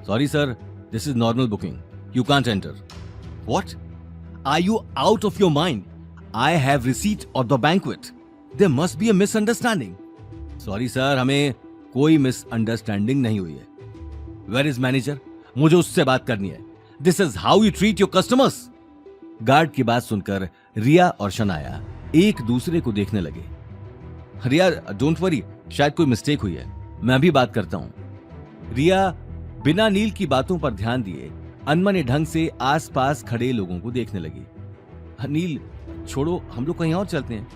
Sorry sir, this is normal booking. You can't enter. What? Are you out of your mind? I have receipt of the banquet. There must be a misunderstanding. Sorry sir, हमें कोई misunderstanding नहीं हुई है. Where is manager? मुझे उससे बात करनी है. This is how you treat your customers. Guard की बात सुनकर रिया और शनाया एक दूसरे को देखने लगे. रिया, डोंट वरी, शायद कोई मिस्टेक हुई है, मैं भी बात करता हूं. रिया बिना नील की बातों पर ध्यान दिए अनमने ढंग से आसपास खड़े लोगों को देखने लगी. नील, छोड़ो, हम लोग कहीं और चलते हैं.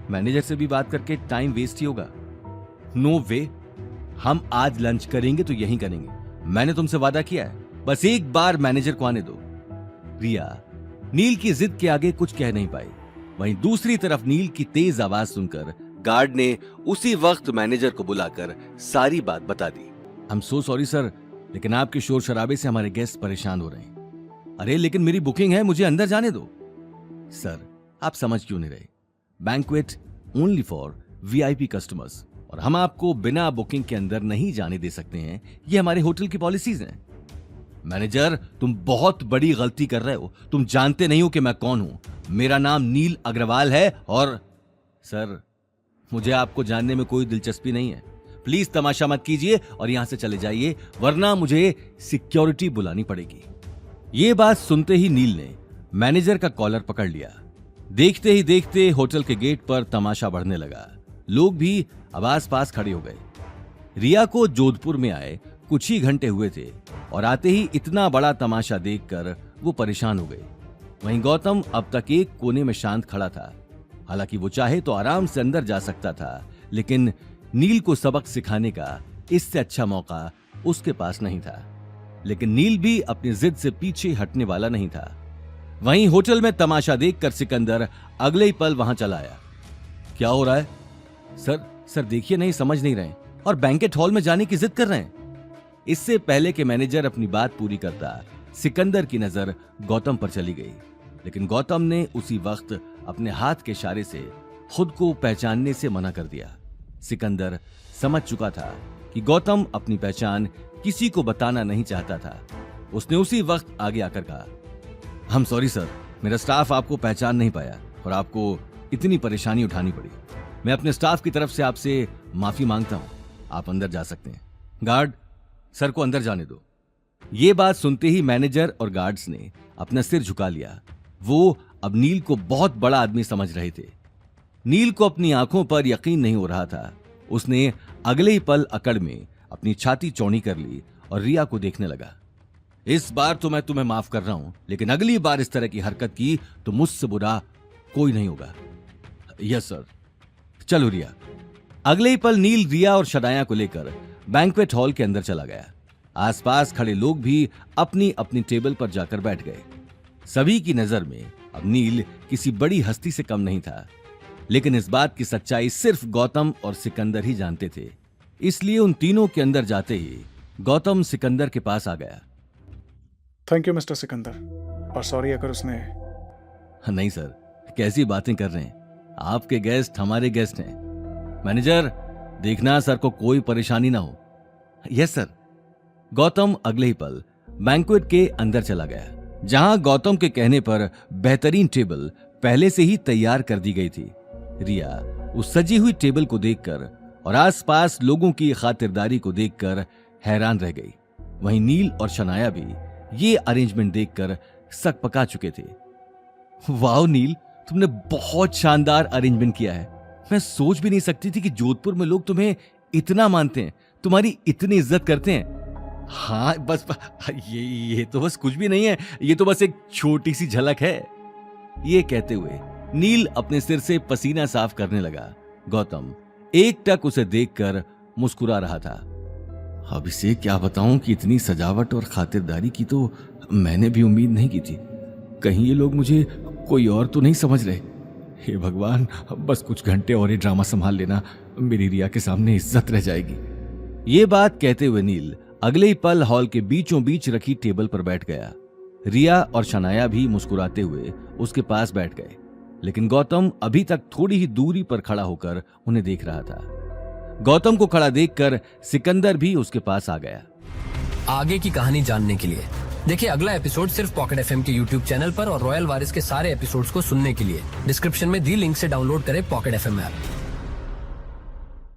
मैनेजर से भी बात करके टाइम वेस्ट ही होगा. नो वे, हम आज लंच करेंगे तो यहीं करेंगे. मैंने तुमसे वादा किया है, बस एक बार मैनेजर को आने दो. रिया नील की जिद के आगे कुछ कह नहीं पाई. वहीं दूसरी तरफ नील की तेज आवाज सुनकर गार्ड ने उसी वक्त मैनेजर को बुलाकर सारी बात बता दी. I am so sorry sir, लेकिन आपके शोर शराबे से हमारे गेस्ट परेशान हो रहे हैं. अरे लेकिन मेरी बुकिंग है, मुझे अंदर जाने दो. सर, आप समझ क्यों नहीं रहे? Banquet only for VIP customers, और हम आपको बिना बुकिंग के अंदर नहीं जाने दे सकते हैं. ये हमारे होटल की पॉलिसीज हैं. मैनेजर, तुम बहुत बड़ी गलती कर रहे हो. तुम जानते नहीं हो कि मैं कौन हूं. मेरा नाम नील अग्रवाल है और सर, मुझे आपको जानने में कोई दिलचस्पी नहीं है. प्लीज तमाशा मत कीजिए और यहां से चले जाइए, वरना मुझे सिक्योरिटी बुलानी पड़ेगी. यह बात सुनते ही नील ने मैनेजर का कॉलर पकड़ लिया. देखते ही देखते होटल के गेट पर तमाशा बढ़ने लगा. लोग भी अब आसपास खड़े हो गए. रिया को जोधपुर में आए कुछ ही घंटे हुए थे और आते ही इतना बड़ा तमाशा देखकर वो परेशान हो गए. वहीं गौतम अब तक एक कोने में शांत खड़ा था. हालांकि वो चाहे तो आराम से अंदर जा सकता था, लेकिन नील को सबक सिखाने का इससे अच्छा मौका उसके पास नहीं था. लेकिन नील भी अपनी जिद से पीछे हटने वाला नहीं था. वहीं होटल में तमाशा देखकर सिकंदर अगले ही पल वहां चला आया. क्या हो रहा है? सर देखिए, नहीं समझ नहीं रहे और बैंकेट हॉल में जाने की जिद कर रहे हैं. इससे पहले कि मैनेजर अपनी बात पूरी करता, सिकंदर की नजर गौतम पर चली गई. लेकिन गौतम ने उसी वक्त अपने हाथ के इशारे से खुद को पहचानने से मना कर दिया. सिकंदर समझ चुका था कि गौतम अपनी पहचान किसी को बताना नहीं चाहता था. उसने उसी वक्त आगे आकर कहा, हम सॉरी सर, मेरा स्टाफ आपको पहचान नहीं पाया और आपको इतनी परेशानी उठानी पड़ी. मैं अपने स्टाफ की तरफ से आपसे माफी मांगता हूं. आप अंदर जा सकते हैं. गार्ड, सर को अंदर जाने दो. ये बात सुनते ही मैनेजर और गार्ड्स ने अपना सिर झुका लिया. वो अब नील को बहुत बड़ा आदमी समझ रहे थे. नील को अपनी आंखों पर यकीन नहीं हो रहा था. उसने अगले ही पल अकड़ में अपनी छाती चौड़ी कर ली और रिया को देखने लगा. इस बार तो मैं तुम्हें माफ कर रहा हूं, लेकिन अगली बार इस तरह की हरकत की तो मुझसे बुरा कोई नहीं होगा. Yes sir. चलो रिया. अगले ही पल नील रिया और शनाया को लेकर बैंक्वेट हॉल के अंदर चला गया. आसपास खड़े लोग भी अपनी अपनी टेबल पर जाकर बैठ गए. सभी की नजर में अब नील किसी बड़ी हस्ती से कम नहीं था. लेकिन इस बात की सच्चाई सिर्फ गौतम और सिकंदर ही जानते थे. इसलिए उन तीनों के अंदर जाते ही गौतम सिकंदर के पास आ गया. थैंक यू मिस्टर सिकंदर, और सॉरी अगर उसने... नहीं सर, कैसी बातें कर रहे हैं. आपके गेस्ट हमारे गेस्ट हैं. मैनेजर, देखना सर को कोई परेशानी ना हो. Yes sir. गौतम अगले ही पल बैंक्वेट के अंदर चला गया, जहां गौतम के कहने पर बेहतरीन टेबल पहले से ही तैयार कर दी गई थी. रिया उस सजी हुई टेबल को देखकर और आसपास लोगों की खातिरदारी को देखकर हैरान रह गई. वहीं नील और शनाया भी ये अरेंजमेंट देखकर सक पका चुके थे. वाह नील, तुमने बहुत शानदार अरेंजमेंट किया है. मैं सोच भी नहीं सकती थी कि जोधपुर में लोग तुम्हें इतना मानते हैं, तुम्हारी इतनी इज्जत करते हैं. हाँ बस ये तो बस कुछ भी नहीं है, ये तो बस एक छोटी सी झलक है. ये कहते हुए नील अपने सिर से पसीना साफ करने लगा. गौतम एकटक उसे देखकर मुस्कुरा रहा था. अब इसे क्या बताऊं कि इतनी सजावट और खातिरदारी की तो मैंने भी उम्मीद नहीं की थी. कहीं ये लोग मुझे कोई और तो नहीं समझ रहे. हे भगवान, बस कुछ घंटे और ये ड्रामा संभाल लेना, मेरी रिया के सामने इज्जत रह जाएगी. ये बात कहते हुए नील अगले ही पल हॉल के बीचों बीच रखी टेबल पर बैठ गया. रिया और शनाया भी मुस्कुराते हुए उसके पास बैठ गए. लेकिन गौतम अभी तक थोड़ी ही दूरी पर खड़ा होकर उन्हें देख रहा था. गौतम को खड़ा देखकर सिकंदर भी उसके पास आ गया. आगे की कहानी जानने के लिए देखिए अगला एपिसोड सिर्फ पॉकेट एफएम के यूट्यूब चैनल पर और रॉयल वारिस के सारे एपिसोड्स को सुनने के लिए डिस्क्रिप्शन में दी लिंक से डाउनलोड करें पॉकेट एफएम ऐप।